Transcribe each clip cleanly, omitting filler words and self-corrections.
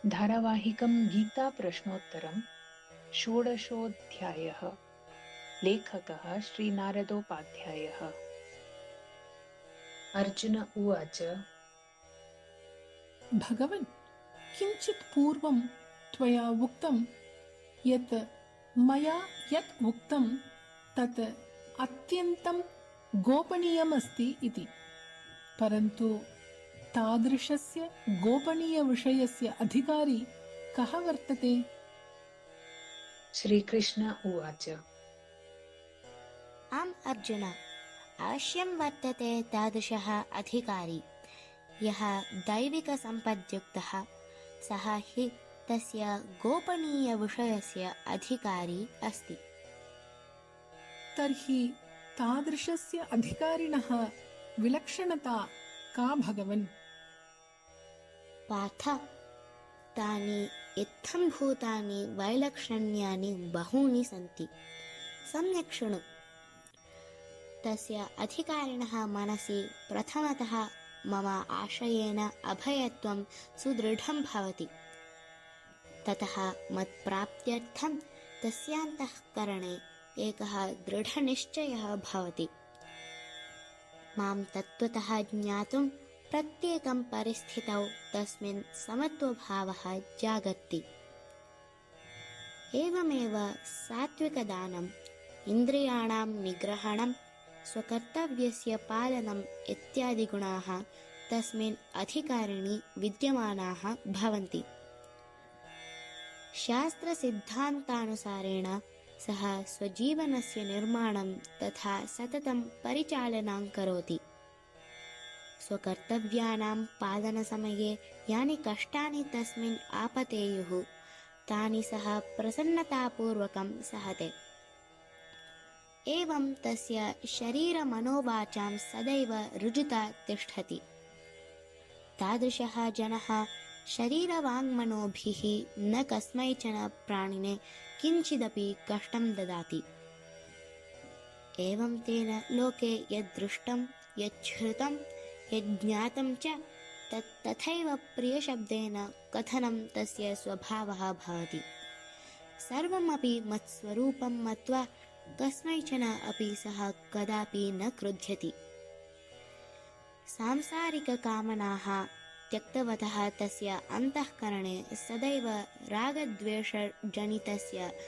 धारावाहिकं गीताप्रश्नोत्तरं षोडशोऽध्यायः। लेखकः श्रीनारदोपाध्यायः। अर्जुन उवाच। भगवन्, किञ्चित् पूर्वं त्वया उक्तं यत् मया यत् उक्तं तत् अत्यन्तं गोपनीयमस्ति इति। परन्तु तादृशस्य गोपनीयविषयस्य अधिकारी कः वर्तते? श्रीकृष्ण उवाच। आम् अर्जुन, अवश्यं वर्तते तादृशः अधिकारी, यः दैविकसम्पद्युक्तः, सः हि तस्य गोपनीयविषयस्य अधिकारी अस्ति। तर्हि तादृशस्य अधिकारिणः विलक्षणता का भगवन्? पार्थ, तानि इत्थम्भूतानि वैलक्षण्यानि बहूनि सन्ति। सम्यक् शृणु। तस्य अधिकारिणः मनसि प्रथमतः मम आश्रयेण अभयत्वं सुदृढं भवति। ततः मत्प्राप्त्यर्थं तस्यान्तःकरणे एकः दृढनिश्चयः भवति। मां तत्त्वतः ज्ञातुं प्रत्येकं परिस्थितौ तस्मिन् समत्वभावः जागर्ति। एवमेव सात्विकदानम्, इन्द्रियाणां निग्रहणं, स्वकर्तव्यस्य पालनम् इत्यादि गुणाः तस्मिन् अधिकारिणि विद्यमानाः भवन्ति। शास्त्रसिद्धान्तानुसारेण सः स्वजीवनस्य निर्माणं तथा सततं परिचालनं करोति। स्वकर्तव्यानां पालनसमये यानि कष्टानि तस्मिन् आपतेयुः, तानि सः प्रसन्नतापूर्वकं सहते। एवं तस्य शरीरमनोवाचां सदैव ऋजुता तिष्ठति। तादृशः जनः शरीरवाङ्मनोभिः न कस्मैचन प्राणिने किञ्चिदपि कष्टं ददाति। एवं तेन लोके यद्दृष्टं, यच्छ्रुतं, यज्ञातं च तत् तथैव प्रियशब्देन कथनं तस्य स्वभावः भवति। सर्वमपि मत्स्वरूपं मत्वा कस्मैचन अपि सः कदापि न क्रुध्यति। सांसारिककामनाः त्यक्तवतः तस्य अन्तःकरणे सदैव रागद्वेषजनितस्य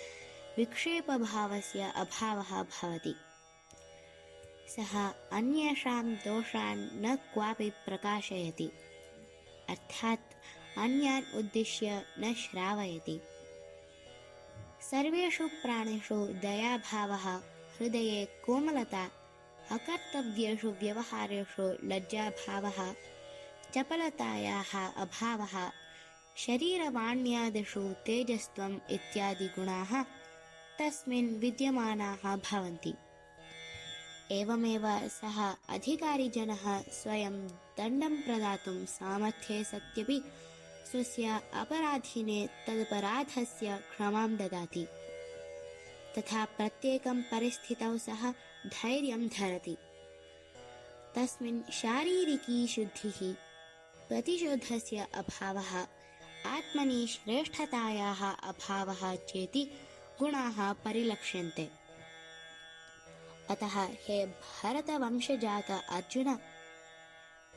विक्षेपभावस्य अभावः भवति। सः अन्येषां दोषान् न क्वापि प्रकाशयति, अर्थात् अन्यान् उद्दिश्य न श्रावयति। सर्वेषु प्राणिषु दयाभावः, हृदये कोमलता, अकर्तव्येषु व्यवहारेषु लज्जाभावः, चपलतायाः अभावः, शरीरवाण्यादिषु तेजस्त्वम् इत्यादि गुणाः तस्मिन् विद्यमानाः भवन्ति। एवमेव सः अधिकारिजनः स्वयं दण्डं प्रदातुं सामर्थ्ये सत्यपि स्वस्य अपराधिने तदपराधस्य क्षमां ददाति। तथा प्रत्येकं परिस्थितौ सः धैर्यं धरति। तस्मिन् शारीरिकी शुद्धिः, प्रतिशोधस्य अभावः, आत्मनि श्रेष्ठतायाः अभावः चेति गुणाः परिलक्ष्यन्ते। अतः हे भरतवंशजात अर्जुन,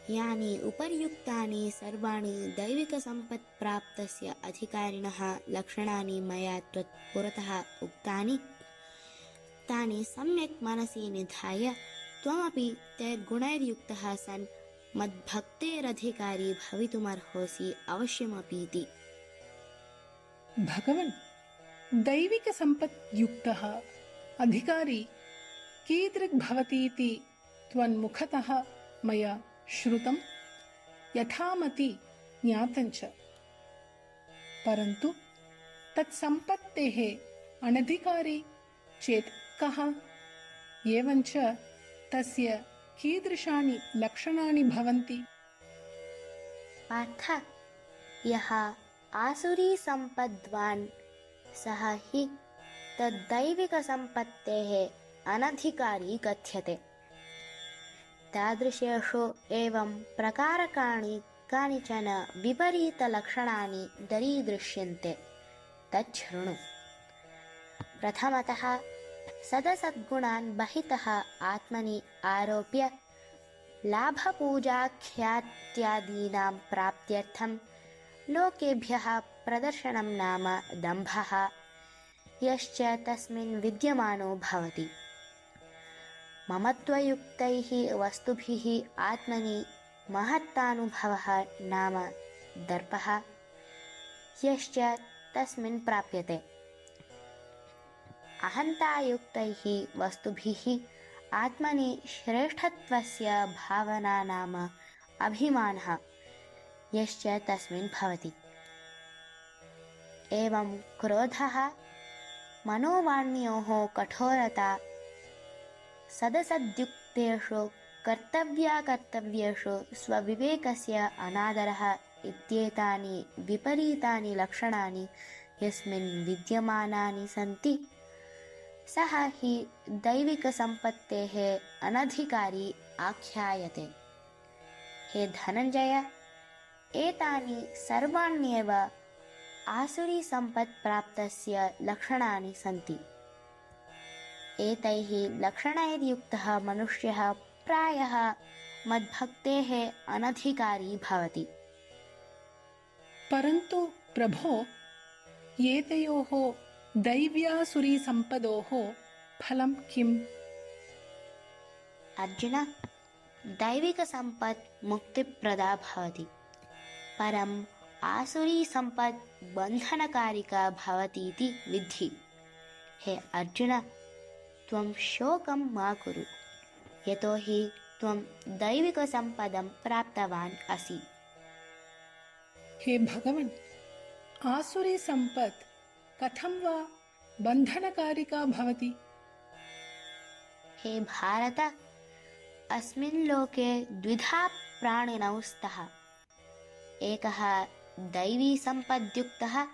यानि उपर्युक्तानि सर्वाणि दैविकसम्पत्प्राप्तस्य अधिकारिणः लक्षणानि मया त्वत्पुरतः उक्तानि, तानि सम्यक् मनसि निधाय त्वमपि तैर्गुणैर्युक्तः सन् मद्भक्तेरधिकारी भवितुमर्होसि अवश्यमपीति। भगवन्, दैविकसम्पत्युक्तः अधिकारी कीदृक् भवतीति त्वन्मुखतः मया श्रुतं, यथामति ज्ञातञ्च। परन्तु तत्सम्पत्तेः अनधिकारी चेत् कः? एवञ्च तस्य कीदृशानि लक्षणानि भवन्ति? पार्थ, यः आसुरीसम्पद्वान् सः हि तद्दैविकसम्पत्तेः अनधिकारी कथ्यते। तादृशेषु एवं प्रकारकाणि कानिचन विपरीतलक्षणानि दरीदृश्यन्ते तच्छृणु। प्रथमतः सदसद्गुणान् बहितः आत्मनि आरोप्य लाभपूजाख्यात्यादीनां प्राप्त्यर्थं लोकेभ्यः प्रदर्शनं नाम दम्भः, यश्च तस्मिन् विद्यमानो भवति। ममत्वयुक्तैः वस्तुभिः आत्मनि महत्तानुभवः नाम दर्पः, यश्च तस्मिन् प्राप्यते। अहन्तायुक्तैः वस्तुभिः आत्मनि श्रेष्ठत्वस्य भावना नाम अभिमानः, यश्च तस्मिन् भवति। एवं क्रोधः, मनोवाण्योः कठोरता, सदसद्युक्तेषु कर्तव्याकर्तव्येषु स्वविवेकस्य अनादरः इत्येतानि विपरीतानि लक्षणानि यस्मिन् विद्यमानानि सन्ति सः हि दैविकसम्पत्तेः अनधिकारी आख्यायते। हे धनञ्जय, एतानि सर्वाण्येव आसुरीसम्पत्प्राप्तस्य लक्षणानि सन्ति। एतैः लक्षणैर्युक्तः मनुष्यः प्रायः मद्भक्तेः अनधिकारी भवति। परन्तु प्रभो, एतयोः दैव्यासुरीसम्पदोः फलं किम्? अर्जुन, दैविकसम्पत् मुक्तिप्रदा भवति, परम् आसुरीसम्पत् बन्धनकारिका भवतीति विद्धि। हे अर्जुन, त्वं शोकं मा कुरु, यतो हि त्वं दैविकसम्पदं प्राप्तवान् असि। हे भगवन्, आसुरीसम्पत् कथं वा बन्धनकारिका भवति? हे भारत, अस्मिन् लोके द्विधा प्राणिनौ स्तः। एकः दैवीसम्पद्युक्तः,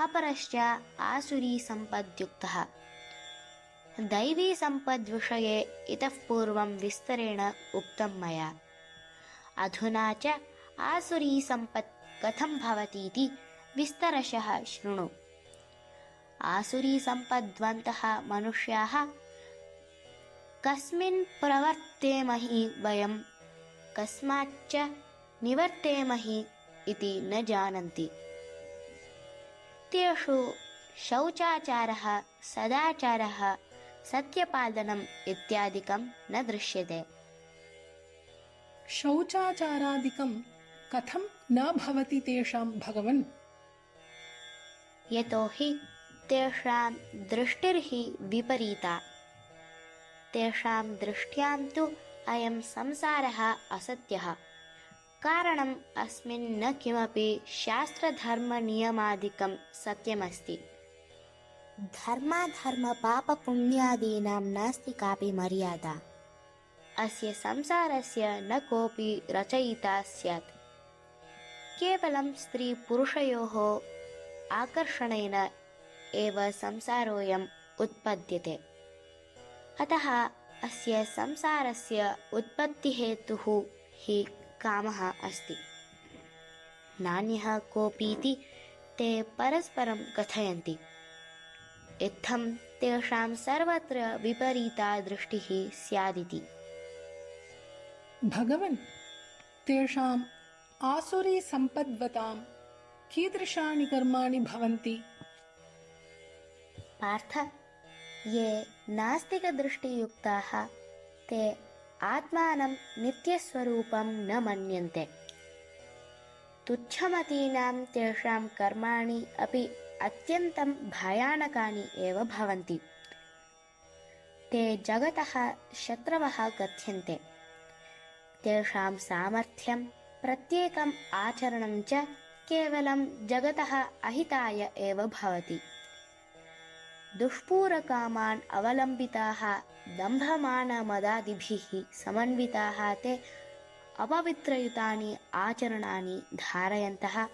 अपरश्च आसुरीसम्पद्युक्तः। दैवीसम्पद्विषये इतः पूर्वं विस्तरेण उक्तं मया। अधुना च आसुरीसम्पत् कथं भवतीति विस्तरशः शृणु। आसुरीसम्पद्वन्तः मनुष्याः कस्मिन् प्रवर्तेमहि वयं, कस्माच्च निवर्तेमहि इति न जानन्ति। तेषु शौचाचारः, सदाचारः, सत्यपालनम् इत्यादिकं न दृश्यते। शौचाचारादिकं कथं न भवति तेषां भगवन्? यतो हि तेषां दृष्टिर्हि विपरीता। तेषां दृष्ट्यां तु अयं संसारः असत्यः। कारणम् अस्मिन् न किमपि शास्त्रधर्मनियमादिकं सत्यमस्ति। धर्माधर्मपापपुण्यादीनां नास्ति कापि मर्यादा। अस्य संसारस्य न कोऽपि रचयिता स्यात्। केवलं स्त्रीपुरुषयोः आकर्षणेन एव संसारोऽयम् उत्पद्यते। अतः अस्य संसारस्य उत्पत्तिहेतुः हि कामः अस्ति। नान्यः कोऽपीति ते परस्परं कथयन्ति। इत्थं तेषां सर्वत्र विपरीता दृष्टिः स्यादिति। भगवन्, तेषाम् आसुरीसम्पद्वतां कीदृशानि कर्माणि भवन्ति? पार्थ, ये नास्तिकदृष्टियुक्ताः ते आत्मानं नित्यस्वरूपं न मन्यन्ते। तुच्छमतीनां तेषां कर्माणि अपि अत्यन्तं भयानकानि एव भवन्ति। ते जगतः शत्रवः कथ्यन्ते। तेषां सामर्थ्यं, प्रत्येकम् आचरणं च केवलं जगतः अहिताय एव भवति। दुष्पूरकामान् अवलम्बिताः, दम्भमानमदादिभिः समन्विताः ते अपवित्रयुतानि आचरणानि धारयन्तः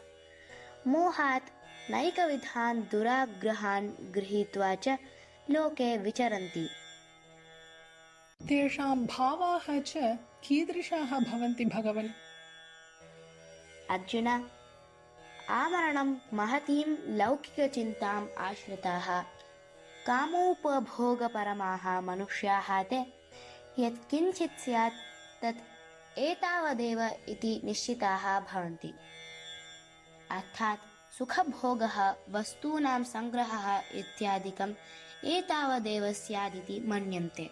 मोहात् नैकविधान् दुराग्रहान् गृहीत्वा च लोके विचरन्ति। तेषां भावाः च कीदृशाः भवन्ति भगवन्? अर्जुन, आमरणं महतीं लौकिकचिन्ताम् आश्रिताः कामोपभोगपरमाः मनुष्याः ते यत्किञ्चित् स्यात् तत् एतावदेव इति निश्चिताः भवन्ति। अर्थात् सुखभोगः, वस्तूनां सङ्ग्रहः इत्यादिकम् एतावदेव स्यादिति मन्यन्ते।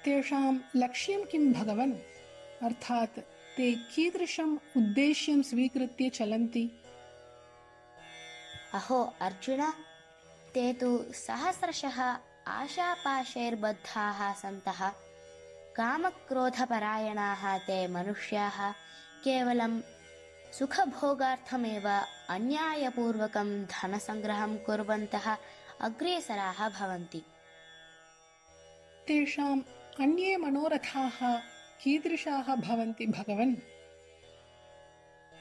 तेषां लक्ष्यं किं भगवन्? अर्थात् ते कीदृशम् उद्देश्यं स्वीकृत्य चलन्ति? अहो अर्जुन, ते तु सहस्रशः आशापाशैर्बद्धाः सन्तः कामक्रोधपरायणाः ते मनुष्याः केवलं सुखभोगार्थमेव अन्यायपूर्वकं धनसङ्ग्रहं कुर्वन्तः अग्रेसराः भवन्ति। तेषाम् अन्ये मनोरथाः कीदृशाः भवन्ति भगवन्?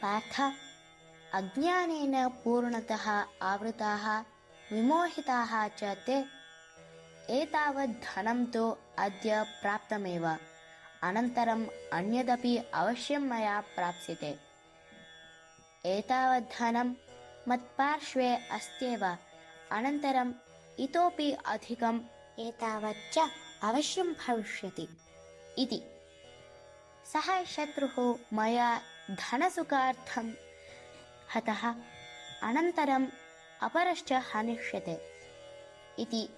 पार्थ, अज्ञानेन पूर्णतः आवृताः विमोहिताः च ते एतावत् धनं तु अद्य प्राप्तमेव, अनन्तरम् अन्यदपि अवश्यं मया प्राप्स्यते। एतावत् धनं मत्पार्श्वे अस्त्येव, अनन्तरम् इतोपि अधिकम् एतावच्च अवश्यं भविष्यति इति। सः शत्रुः मया धनसुखार्थं हतः, अनन्तरम् अपरश्च हनिष्यते इति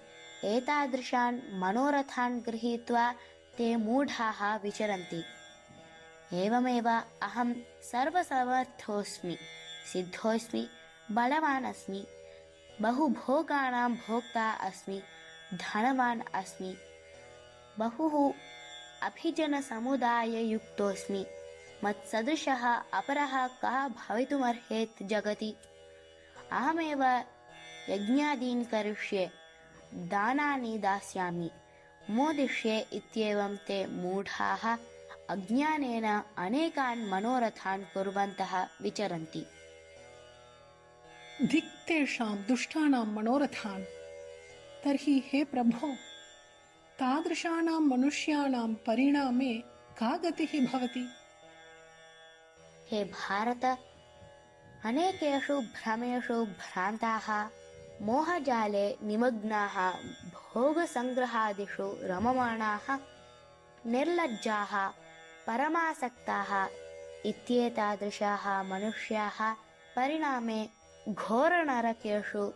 एतादृशान् मनोरथान् गृहीत्वा ते मूढाः विचरन्ति। एवमेव अहं सर्वसमर्थोऽस्मि, सिद्धोऽस्मि, बलवान् अस्मि, बहुभोगानां भोक्ता अस्मि, धनवान् अस्मि, बहुः अभिजनसमुदाययुक्तोऽस्मि, मत्सदृशः अपरः कः भवितुमर्हेत् जगति? अहमेव यज्ञादीन् करिष्ये, दानानि दास्यामि, मोदिष्ये इत्येवं ते मूढाः अज्ञानेन अनेकान् मनोरथान् कुर्वन्तः विचरन्ति। धिक् तेषां दुष्टानां मनोरथान्। तर्हि हे प्रभो, तादृशानां मनुष्याणां परिणामे का गतिः भवति? हे भारत, अनेकेषु भ्रमेषु भ्रान्ताः, मोहजाले निमग्नाः, भोगसङ्ग्रहादिषु रममाणाः, निर्लज्जाः, परमासक्ताः इत्येतादृशाः मनुष्याः परिणामे घोरनरकेषु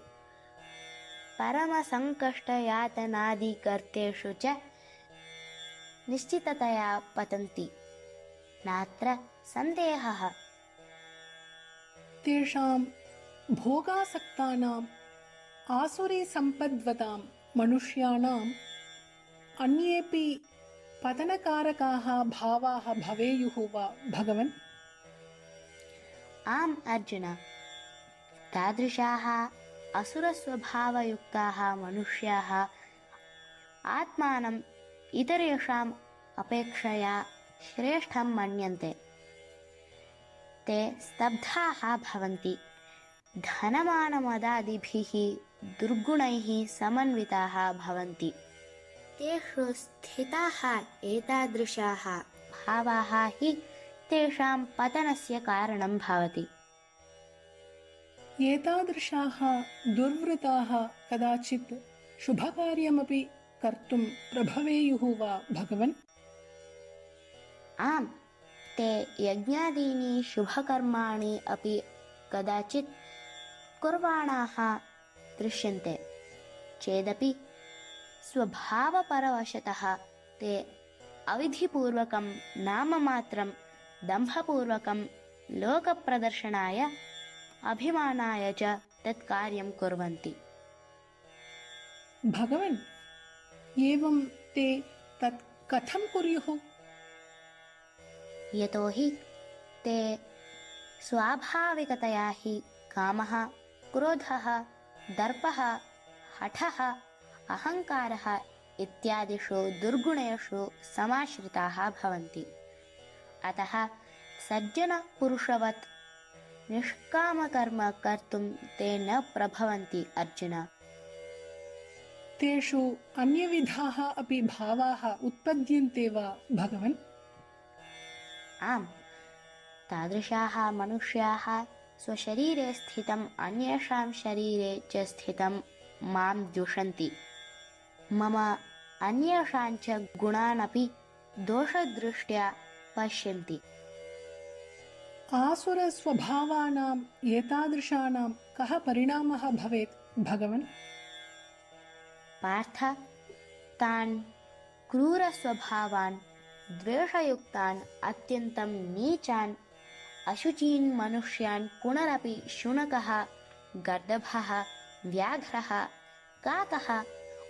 परमसङ्कष्टयातनादिगर्तेषु च निश्चिततया पतन्ति, नात्र सन्देहः। तेषां भोगासक्तानाम् आसुरीसम्पद्वतां मनुष्याणाम् अन्येऽपि पतनकारकाः भावाः भवेयुः वा भगवन्? आम् अर्जुन, तादृशाः असुरस्वभावयुक्ताः मनुष्याः आत्मानम् इतरेषाम् अपेक्षया श्रेष्ठं मन्यन्ते। ते स्तब्धाः भवन्ति, धनमानमदादिभिः दुर्गुणैः समन्विताः भवन्ति। तेषु स्थिताः एतादृशाः भावाः हि तेषां पतनस्य कारणं भवति। एतादृशाः दुर्वृत्ताः कदाचित् शुभकार्यमपि कर्तुं प्रभवेयुः वा भगवन्? आम्, ते यज्ञादीनि शुभकर्माणि अपि कदाचित् कुर्वाणाः दृश्यन्ते चेदपि स्वभावपरवशतः ते अविधिपूर्वकं नाममात्रं दम्भपूर्वकं लोकप्रदर्शनाय अभिमानाय च तत् कार्यं कुर्वन्ति। भगवन्, एवं ते तत् कथं कुर्युः? यतो हि ते स्वाभाविकतया हि कामः, क्रोधः, दर्पः, हठः, अहङ्कारः इत्यादिषु दुर्गुणेषु समाश्रिताः भवन्ति। अतः सज्जनपुरुषवत् निष्कामकर्म कर्तुं ते न प्रभवन्ति अर्जुन। तेषु अन्यविधाः अपि भावाः उत्पद्यन्ते वा भगवन्? आम्, तादृशाः मनुष्याः स्वशरीरे स्थितम् अन्येषां शरीरे च स्थितं मां द्विषन्ति। मम अन्येषां च गुणानपि दोषदृष्ट्या पश्यन्ति। आसुरस्वभावानाम् एतादृशानां कः परिणामः भवेत् भगवन्? पार्थ, तान् क्रूरस्वभावान्, द्वेषयुक्तान्, अत्यन्तं नीचान्, अशुचीन् मनुष्यान् पुनरपि शुनकः, गर्दभः, व्याघ्रः, काकः,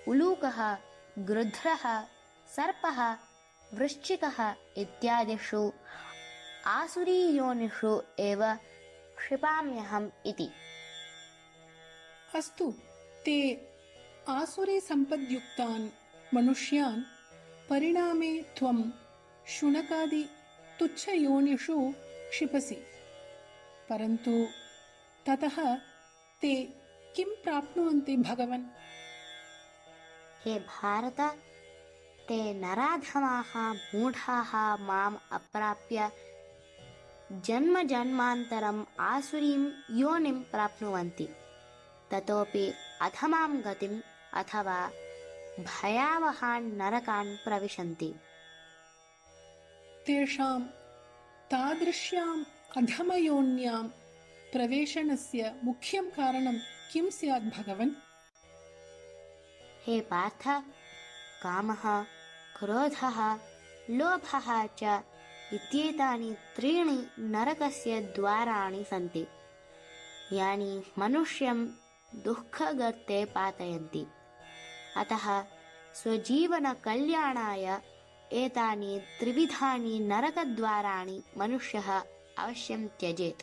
उलूकः, गृध्रः, सर्पः, वृश्चिकः इत्यादिषु आसुरीयोनिषु एव क्षिपाम्यहम् इति। अस्तु, ते आसुरीसम्पद्युक्तान् मनुष्यान् परिणामे त्वं शुनकादि तुच्छयोनिषु क्षिपसि, परन्तु ततः ते किं प्राप्नुवन्ति भगवन्? हे भारत, ते नराधमाः मूढाः माम् अप्राप्य जन्म जन्मान्तरम् आसुरीं योनिं प्राप्नुवन्ति। ततोपि अधमां गतिम् अथवा भयावहान् नरकान् प्रविशन्ति। तेषां तादृश्याम् अधमयोन्यां प्रवेशनस्य मुख्यं कारणं किं स्यात् भगवन्? हे पार्थ, कामः, क्रोधः, लोभः च इत्येतानि त्रीणि नरकस्य द्वाराणि सन्ति, यानि मनुष्यं दुःखगर्ते पातयन्ति। अतः स्वजीवनकल्याणाय एतानि त्रिविधानि नरकद्वाराणि मनुष्यः अवश्यं त्यजेत्।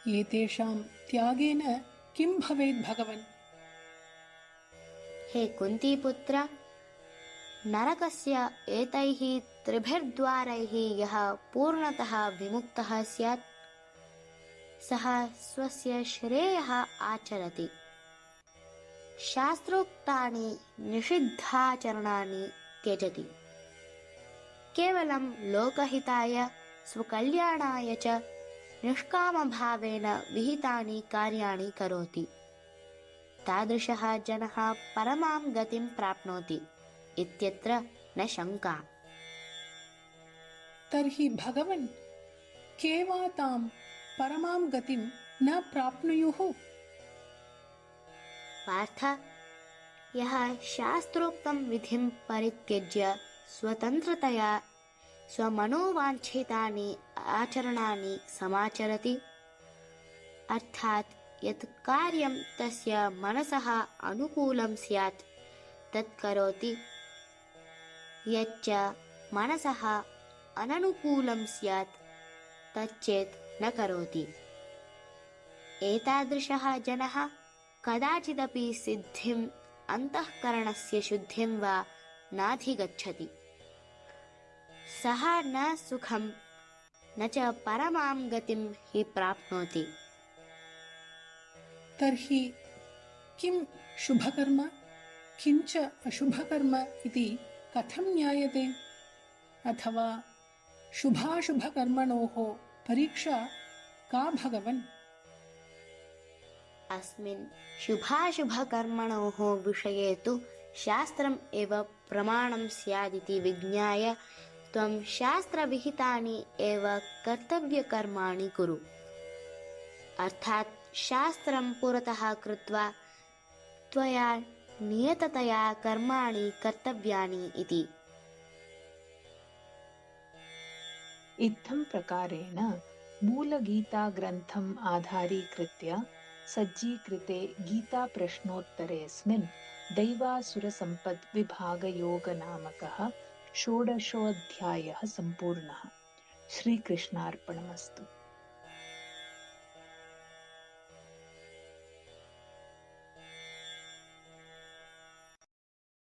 एतेषां त्यागेन किं भवेत् भगवन्? हे कुन्तीपुत्र, नरकस्य एतैः त्रिभिर्द्वारैः यः पूर्णतः विमुक्तः स्यात्, सः स्वस्य श्रेयः आचरति। शास्त्रोक्तानि निषिद्धाचरणानि त्यजति। केवलं लोकहिताय स्वकल्याणाय च निष्कामभावेन विहितानि कार्याणि करोति। तादृशः जनः परमां गतिं प्राप्नोति इत्यत्र न शङ्का। तर्हि भगवन्, के वा तां परमां गतिं न प्राप्नुयुः? पार्थ, यः शास्त्रोक्तं विधिं परित्यज्य स्वतन्त्रतया स्वमनोवाञ्छितानि आचरणानि समाचरति, अर्थात् यत् कार्यं तस्य मनसः अनुकूलं स्यात् तत् करोति, यच्च मनसः अननुकूलं स्यात् तच्चेत् न करोति, एतादृशः जनः कदाचिदपि सिद्धिम्, अन्तःकरणस्य शुद्धिं वा नाधिगच्छति। सः न सुखं न च परमां गतिं हि प्राप्नोति। तर्हि किं शुभकर्म, किञ्च अशुभकर्म इति कथं ज्ञायते? अथवा शुभाशुभकर्मणोः परीक्षा का भगवन्? अस्मिन् शुभाशुभकर्मणोः विषये तु शास्त्रम् एव प्रमाणं स्यादिति विज्ञाय त्वं शास्त्रविहितानि एव कर्तव्यकर्माणि कुरु। अर्थात् शास्त्रं पुरतः कृत्वा त्वया नियततया कर्माणि कर्तव्यानि इति। इत्थं प्रकारेण मूलगीताग्रन्थम् आधारीकृत्य सज्जीकृते गीताप्रश्नोत्तरेऽस्मिन् दैवासुरसम्पद्विभागयोगनामकः षोडशोऽध्यायः सम्पूर्णः। श्रीकृष्णार्पणमस्तु।